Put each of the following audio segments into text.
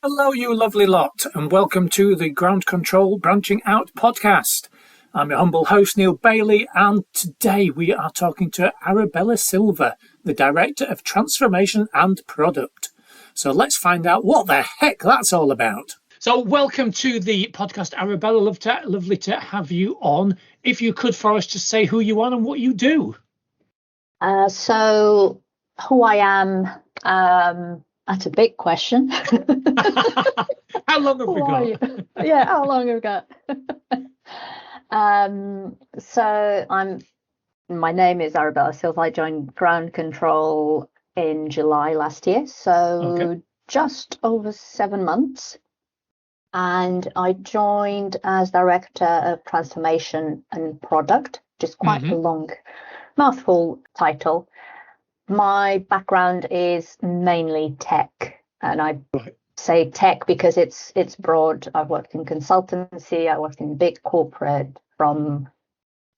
Hello, you lovely lot, and welcome to the Ground Control Branching Out podcast. I'm your humble host, Neil Bailey, and today we are talking to Arabela Silva, the Director of Transformation and Product. So let's find out what the heck that's all about. So welcome to the podcast, Arabela. Lovely to have you on. If you could, for us, just say who you are and what you do. So who I am, that's a big question. How long have we got? Yeah, how long have we got? My name is Arabela Silva. I joined Ground Control in July last year, so just over 7 months. And I joined as Director of Transformation and Product, which is quite a long mouthful title. My background is mainly tech, and I say tech because it's broad. I've worked in consultancy, I worked in big corporate, from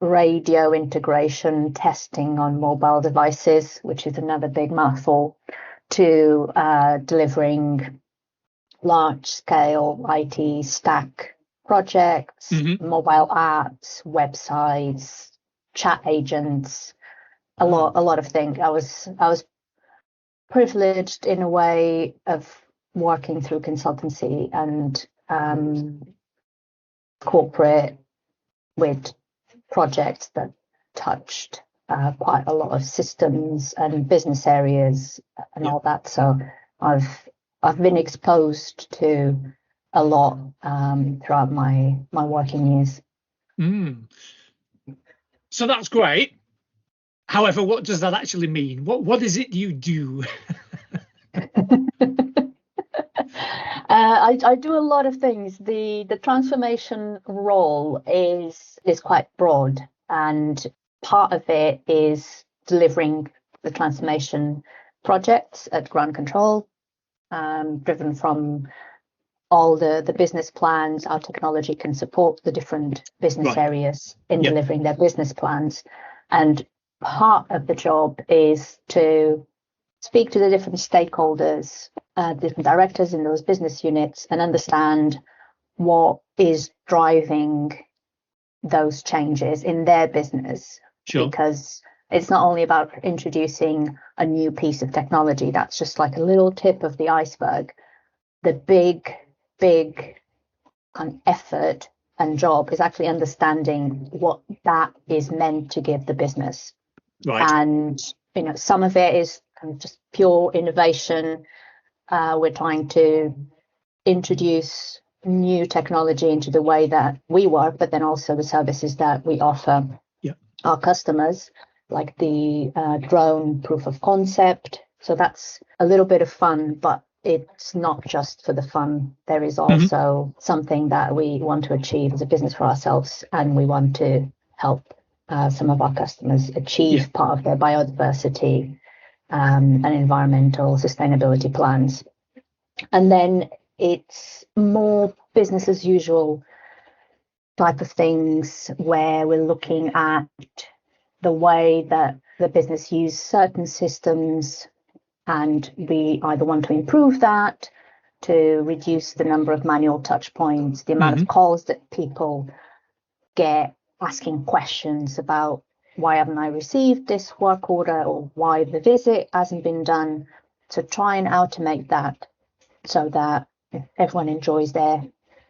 radio integration, testing on mobile devices, which is another big mouthful, to delivering large-scale IT stack projects, mobile apps, websites, chat agents. A lot of things. I was privileged in a way of working through consultancy and corporate with projects that touched quite a lot of systems and business areas and all that. So I've been exposed to a lot throughout my working years. So that's great. However, what does that actually mean? What is it you do? I do a lot of things. The transformation role is quite broad, and part of it is delivering the transformation projects at Ground Control, driven from all the business plans. Our technology can support the different business areas in delivering their business plans, and part of the job is to speak to the different stakeholders, different directors in those business units, and understand what is driving those changes in their business. Because it's not only about introducing a new piece of technology. That's just like a little tip of the iceberg. The big kind of effort and job is actually understanding what that is meant to give the business. And some of it is kind of just pure innovation. We're trying to introduce new technology into the way that we work, but then also the services that we offer our customers, like the drone proof of concept. So that's a little bit of fun, but it's not just for the fun. There is also something that we want to achieve as a business for ourselves, and we want to help some of our customers achieve part of their biodiversity and environmental sustainability plans. And then it's more business as usual type of things, where we're looking at the way that the business use certain systems, and we either want to improve that, to reduce the number of manual touch points, the amount of calls that people get asking questions about why haven't I received this work order, or why the visit hasn't been done, to try and automate that so that everyone enjoys their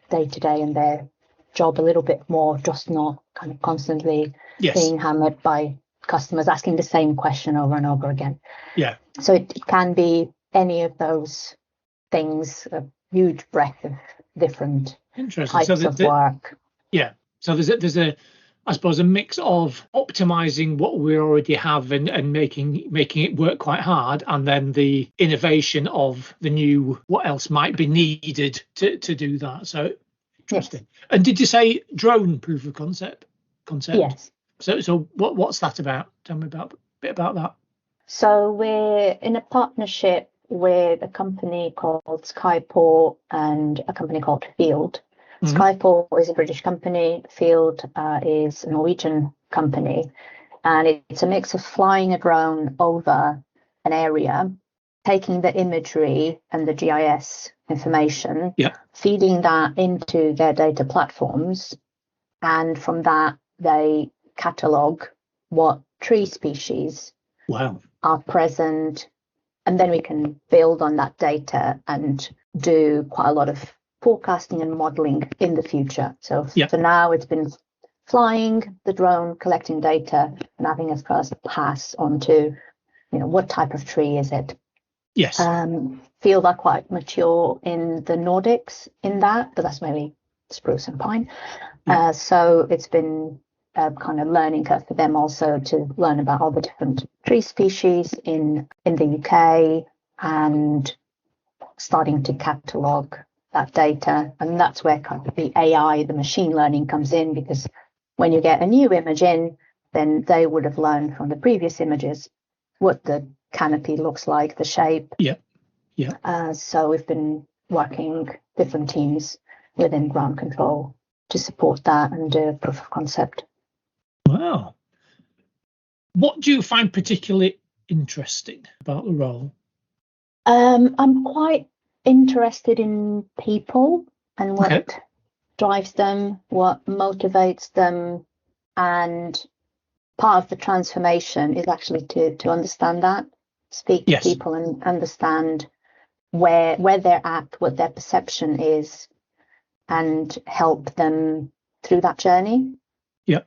day-to-day and their job a little bit more, just not kind of constantly being hammered by customers asking the same question over and over again. So it can be any of those things, a huge breadth of different types of work. So there's a I suppose a mix of optimizing what we already have and making it work quite hard, and then the innovation of the new, what else might be needed to do that. So interesting. And did you say drone proof of concept? Yes. So what's that about? Tell me a bit about that. So we're in a partnership with a company called Skyport and a company called Field. Skyport is a British company. Field is a Norwegian company, and it's a mix of flying a drone over an area, taking the imagery and the GIS information, Yeah. feeding that into their data platforms, and from that they catalog what tree species Wow. are present, and then we can build on that data and do quite a lot of forecasting and modeling in the future. So Yeah. for now, it's been flying the drone, collecting data, and having us first pass on to, what type of tree is it. Yes. Feel that quite mature in the Nordics in that, but that's mainly spruce and pine. Yeah. So it's been a kind of learning curve for them also to learn about all the different tree species in the UK and starting to catalog that data. And that's where kind of the AI, the machine learning comes in, because when you get a new image in, then they would have learned from the previous images what the canopy looks like, the shape. Yeah. Yeah. So we've been working different teams within ground control to support that and do proof of concept. Wow. What do you find particularly interesting about the role? I'm quite interested in people and what drives them, what motivates them, and part of the transformation is actually to understand that, speak to people and understand where they're at, what their perception is, and help them through that journey. Yeah.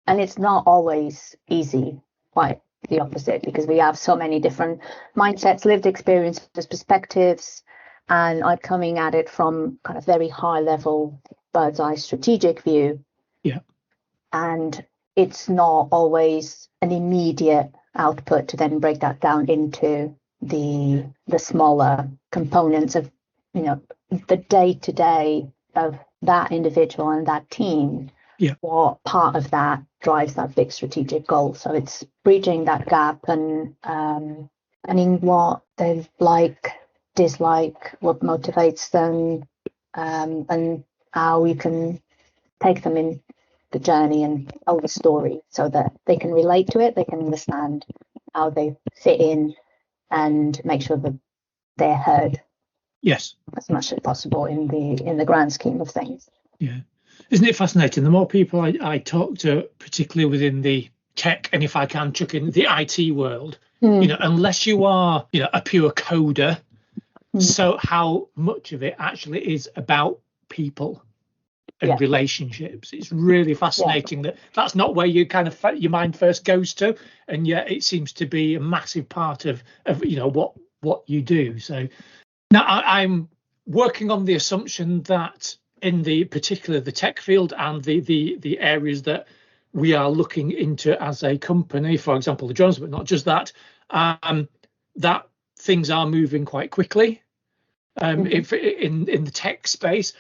And it's not always easy, quite the opposite, because we have so many different mindsets, lived experiences, perspectives, and I'm coming at it from kind of very high level, bird's eye strategic view. Yeah. And it's not always an immediate output to then break that down into the smaller components of, the day-to-day of that individual and that team. Yeah. What part of that drives that big strategic goal? So it's bridging that gap and in what they like, dislike, what motivates them, and how you can take them in the journey and tell the story so that they can relate to it, they can understand how they fit in, and make sure that they're heard. Yes. As much as possible in the grand scheme of things. Yeah. Isn't it fascinating? The more people I talk to, particularly within the tech, and if I can chuck in the IT world, unless you are, a pure coder, so how much of it actually is about people and relationships. It's really fascinating that that's not where you kind of your mind first goes to, and yet it seems to be a massive part of what you do. So now I'm working on the assumption that in the particular the tech field and the areas that we are looking into as a company, for example the drones, but not just that, that things are moving quite quickly. If in the tech space,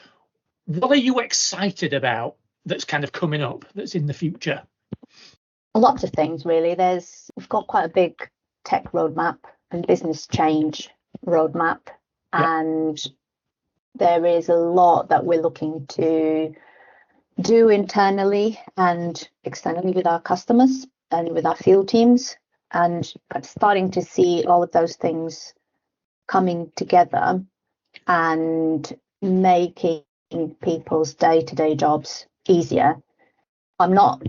what are you excited about that's kind of coming up, that's in the future? Lots of things, really. We've got quite a big tech roadmap and business change roadmap, and there is a lot that we're looking to do internally and externally with our customers and with our field teams, and starting to see all of those things coming together and making people's day-to-day jobs easier. I'm not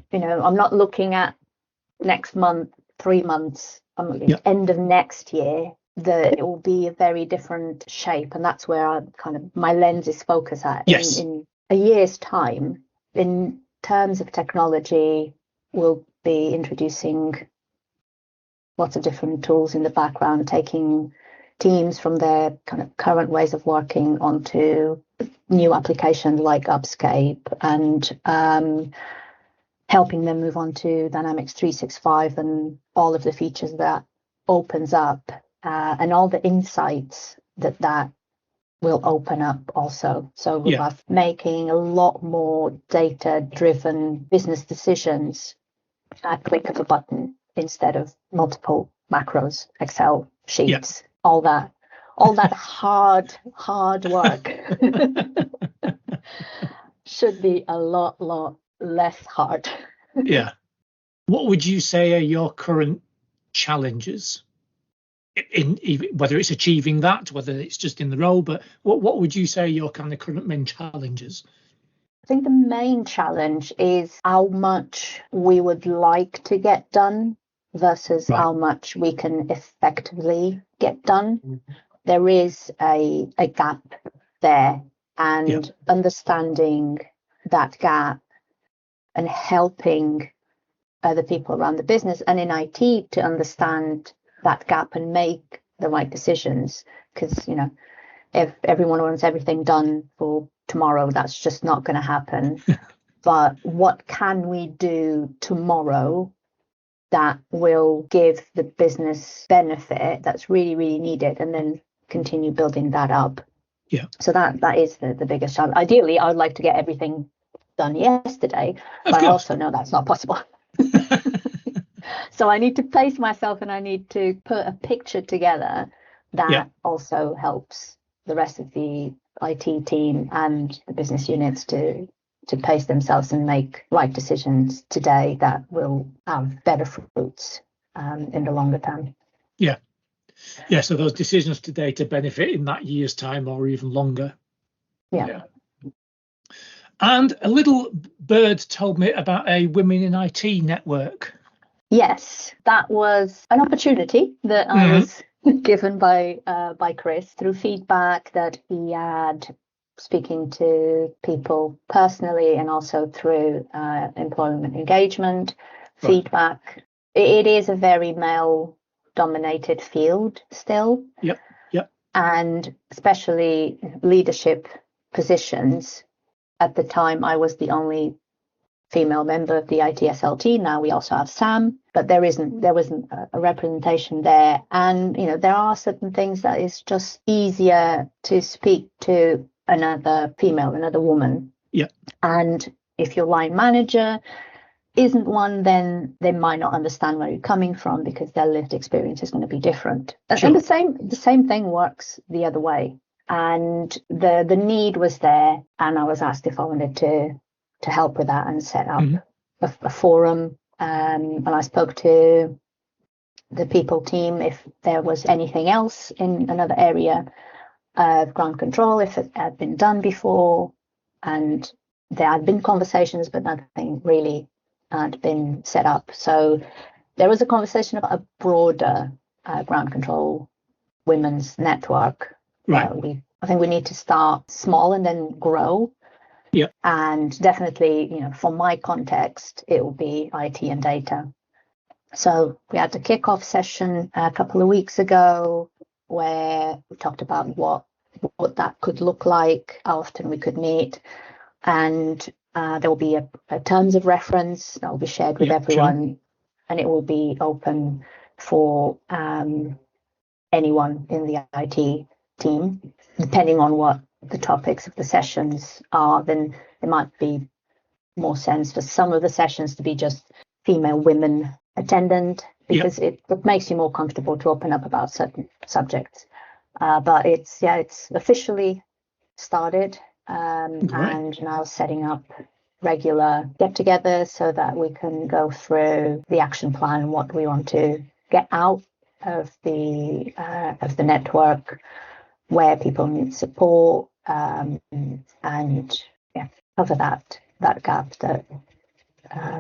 looking at next month, 3 months, end of next year, that it will be a very different shape. And that's where my lens is focused at. In a year's time, in terms of technology, we'll be introducing lots of different tools in the background, taking teams from their kind of current ways of working onto new applications like Upscape, and helping them move on to Dynamics 365 and all of the features that opens up, and all the insights that will open up also. So we're making a lot more data-driven business decisions at click of a button instead of multiple macros, Excel sheets, all that hard work should be a lot less hard. Yeah. What would you say are your current challenges? whether it's achieving that, whether it's just in the role, but what would you say are your kind of current main challenges? I think the main challenge is how much we would like to get done versus Right. how much we can effectively get done. There is a gap there, and understanding that gap and helping other people around the business and in IT to understand that gap and make the right decisions. Because, if everyone wants everything done for tomorrow, that's just not going to happen. But what can we do tomorrow that will give the business benefit that's really, really needed, and then continue building that up? Yeah. So that is the biggest challenge. Ideally, I would like to get everything done yesterday, but I also know that's not possible. So I need to pace myself, and I need to put a picture together that also helps the rest of the IT team and the business units to pace themselves and make right decisions today that will have better fruits in the longer term. Yeah. So those decisions today to benefit in that year's time or even longer. Yeah. And a little bird told me about a Women in IT network. Yes, that was an opportunity that I was given by Chris through feedback that he had speaking to people personally, and also through employment engagement feedback. It is a very male-dominated field still. Yep. And especially leadership positions. At the time, I was the only female member of the ITSLT. Now we also have Sam, but there wasn't a representation there. And there are certain things that is just easier to speak to another woman. Yeah. And if your line manager isn't one, then they might not understand where you're coming from, because their lived experience is going to be different. Sure. And the same thing works the other way. And the need was there, and I was asked if I wanted to help with that and set up a forum. And I spoke to the people team if there was anything else in another area of ground control, if it had been done before. And there had been conversations, but nothing really had been set up. So there was a conversation about a broader ground control women's network. Right. I think we need to start small and then grow. Yeah. And definitely, for my context, it will be IT and data. So we had the kickoff session a couple of weeks ago where we talked about what that could look like, how often we could meet. And there will be a terms of reference that will be shared with everyone. Sure. And it will be open for anyone in the IT team, depending on what the topics of the sessions are. Then it might be more sense for some of the sessions to be just female women attendant, because it makes you more comfortable to open up about certain subjects. But it's officially started, and now setting up regular get-togethers so that we can go through the action plan, what we want to get out of the network, where people need support, and cover that gap that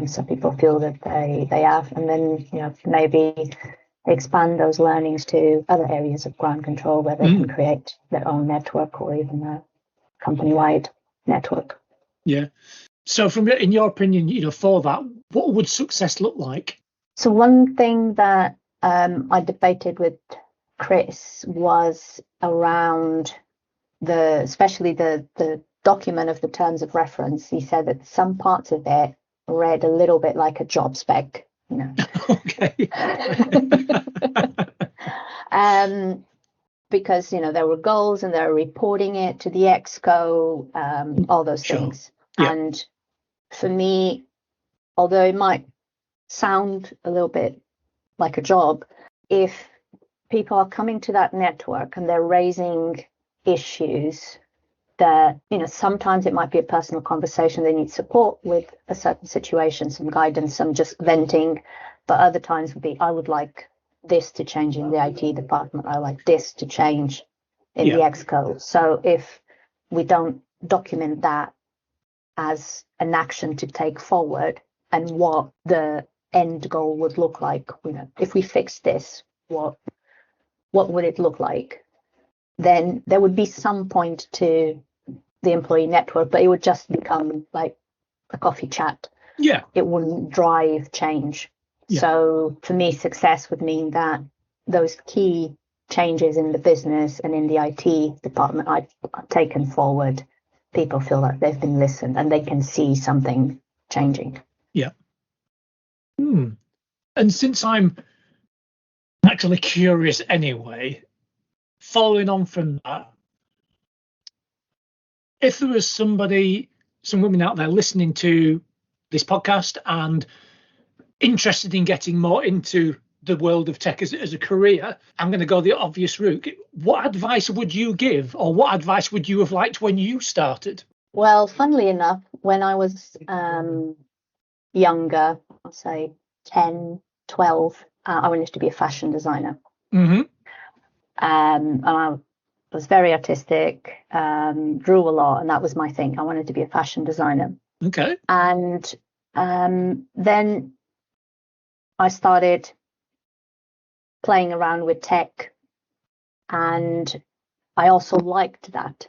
some people feel that they have, and then maybe expand those learnings to other areas of ground control where they can create their own network, or even a company-wide network. Yeah. So in your opinion, for that, what would success look like? So one thing that I debated with Chris was around especially the document of the terms of reference. He said that some parts of it read a little bit like a job spec, Okay. Because there were goals and they were reporting it to the exco, all those things. Yeah. And for me, although it might sound a little bit like a job, if people are coming to that network and they're raising issues that, sometimes it might be a personal conversation, they need support with a certain situation, some guidance, some just venting, but other times would be, I would like this to change in the IT department. I like this to change in Yeah. the Exco. So if we don't document that as an action to take forward and what the end goal would look like, if we fix this, what would it look like? Then there would be some point to the employee network, but it would just become like a coffee chat. Yeah. It wouldn't drive change. Yeah. So for me, success would mean that those key changes in the business and in the IT department I've taken forward, people feel like they've been listened and they can see something changing. Yeah. And since I'm actually curious anyway, following on from that, if there was some women out there listening to this podcast and interested in getting more into the world of tech as a career, I'm going to go the obvious route. What advice would you give, or what advice would you have liked when you started? Well, funnily enough, when I was younger, I'll say 10, 12, I wanted to be a fashion designer. Mm-hmm. And I was very artistic, drew a lot, and that was my thing. I wanted to be a fashion designer. Okay. And then I started playing around with tech, and I also liked that.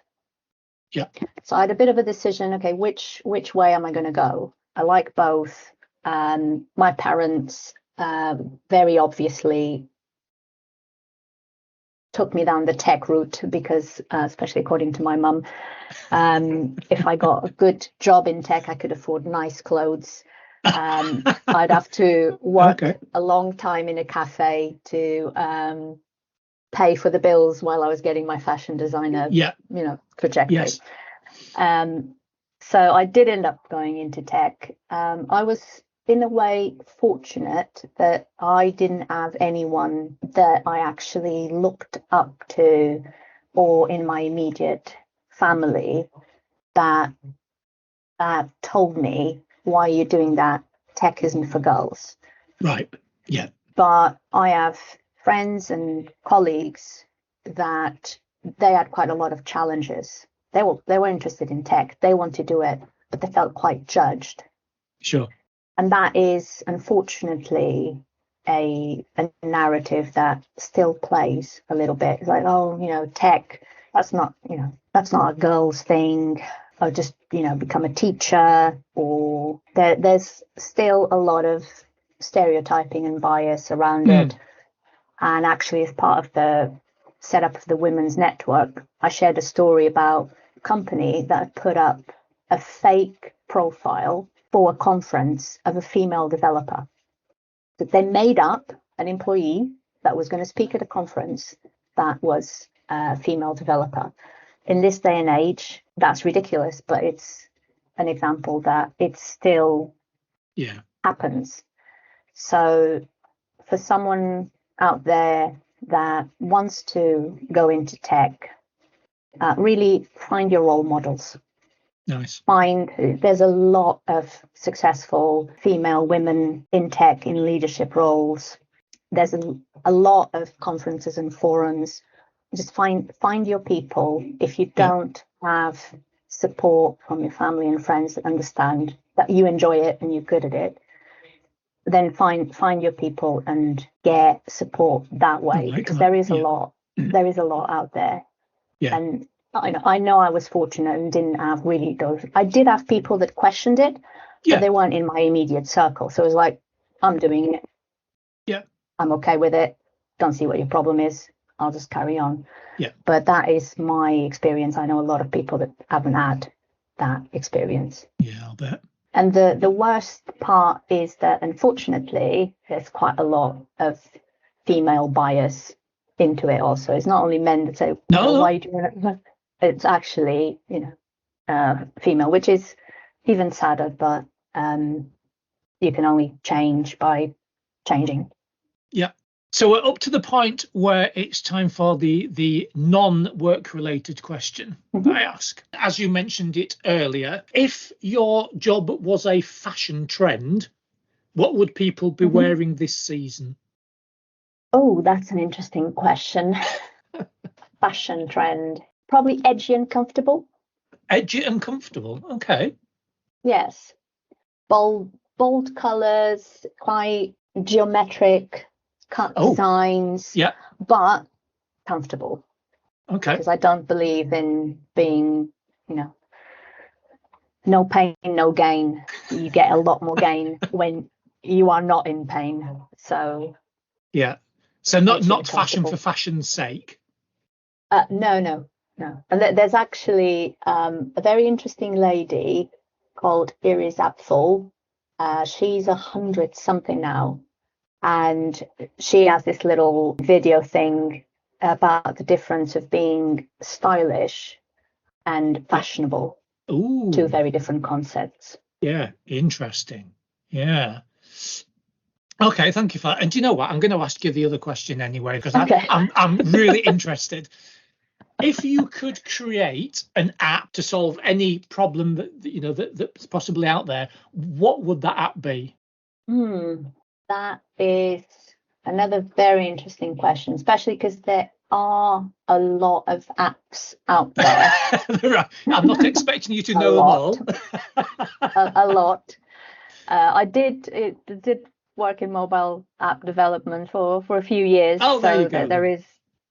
Yeah. So I had a bit of a decision. Okay, which way am I going to go? I like both. My parents very obviously took me down the tech route because, especially according to my mum, if I got a good job in tech, I could afford nice clothes. I'd have to work a long time in a cafe to pay for the bills while I was getting my fashion designer, trajectory. Yes. So I did end up going into tech. I was, in a way, fortunate that I didn't have anyone that I actually looked up to or in my immediate family that told me, why are you doing that? Tech isn't for girls. Right. Yeah. But I have friends and colleagues that they had quite a lot of challenges. They were interested in tech. They want to do it, but they felt quite judged. Sure. And that is, unfortunately, a narrative that still plays a little bit. It's like, oh, tech, that's not a girl's thing. Or just, become a teacher. Or there's still a lot of stereotyping and bias around it. And actually, as part of the setup of the Women's Network, I shared a story about a company that had put up a fake profile for a conference of a female developer. That they made up an employee that was going to speak at a conference that was a female developer. In this day and age, that's ridiculous, but it's an example that it still happens. So for someone out there that wants to go into tech, really find your role models. Nice. There's a lot of successful female women in tech in leadership roles. There's a lot of conferences and forums. Just find your people. If you don't have support from your family and friends that understand that you enjoy it and you're good at it, then find your people and get support that way, because there is a lot out there. Yeah. And I know I was fortunate and didn't have really those. I did have people that questioned it, but they weren't in my immediate circle. So it was like, I'm doing it. Yeah. I'm okay with it. Don't see what your problem is. I'll just carry on. Yeah. But that is my experience. I know a lot of people that haven't had that experience. Yeah, I'll bet. And the worst part is that, unfortunately, there's quite a lot of female bias into it also. It's not only men that say, why are you doing it? It's actually, female, which is even sadder, but you can only change by changing. Yeah. So we're up to the point where it's time for the non-work related question I ask. As you mentioned it earlier, if your job was a fashion trend, what would people be wearing this season? Oh, that's an interesting question. Fashion trend. Probably edgy and comfortable. Edgy and comfortable. Okay. Yes. Bold colours, quite geometric cut Oh, designs, yeah. but comfortable. Okay. Because I don't believe in being, no pain, no gain. You get a lot more gain when you are not in pain. So Yeah. So not edgy and fashion for comfortable. fashion's sake. No. And there's actually a very interesting lady called Iris Apfel. She's 100 something now, and she has this little video thing about the difference of being stylish and fashionable. Ooh. Two very different concepts. Yeah. Interesting. Yeah. Okay, thank you for that. And do you know what? I'm going to ask you the other question anyway, because Okay. I'm really interested. If you could create an app to solve any problem that's possibly out there, what would that app be? That is another very interesting question, especially because there are a lot of apps out there. I'm not expecting you to A know them lot. all. A lot. I did work in mobile app development for a few years, Oh, there so you go.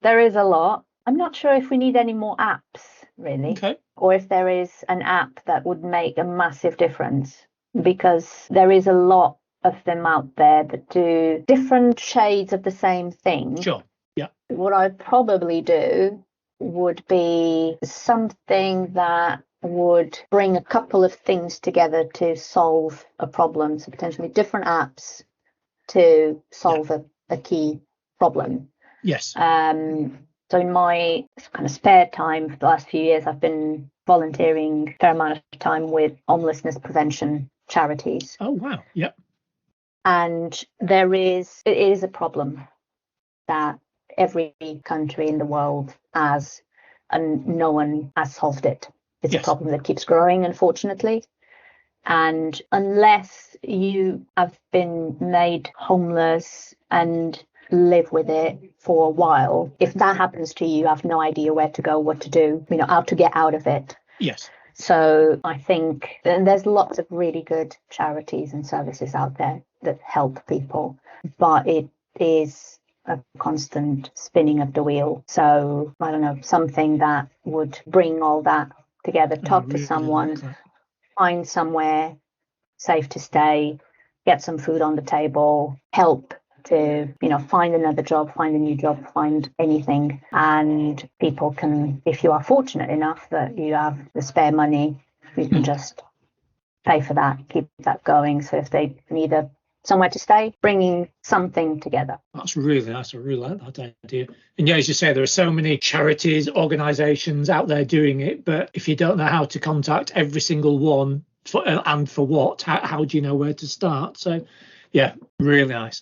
there is a lot. I'm not sure if we need any more apps, really, Okay. or if there is an app that would make a massive difference, because there is a lot of them out there that do different shades of the same thing. Sure. Yeah. What I'd probably do would be something that would bring a couple of things together to solve a problem. So potentially different apps to solve a key problem. Yes. So in my kind of spare time for the last few years, I've been volunteering a fair amount of time with homelessness prevention charities. Oh, wow. Yep. And it is a problem that every country in the world has, and no one has solved it. It's a problem that keeps growing, unfortunately. And unless you have been made homeless and live with it for a while, if that happens to you, you have no idea where to go, what to do, how to get out of it. Yes. So I think there's lots of really good charities and services out there that help people, but it is a constant spinning of the wheel. So I don't know, something that would bring all that together, talk to someone, find somewhere safe to stay, get some food on the table, help to, find another job, find a new job, find anything. And people can, if you are fortunate enough that you have the spare money, you can just pay for that, keep that going. So if they need somewhere to stay, bringing something together. That's really nice. I really like that idea. And yeah, as you say, there are so many charities, organisations out there doing it, but if you don't know how to contact every single one for what, how do you know where to start? So yeah, really nice.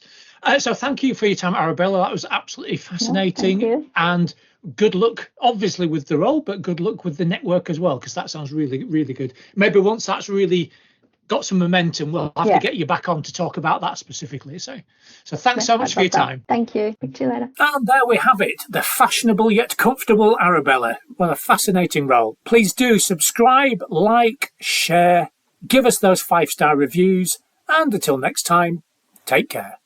So thank you for your time, Arabella. That was absolutely fascinating. No, thank you. And good luck, obviously, with the role, but good luck with the network as well, because that sounds really, really good. Maybe once that's really got some momentum, we'll have to get you back on to talk about that specifically. So thanks so much for your time. Thank you. Speak to you later. And there we have it, the fashionable yet comfortable Arabella. What a fascinating role. Please do subscribe, like, share, give us those 5-star reviews, and until next time, take care.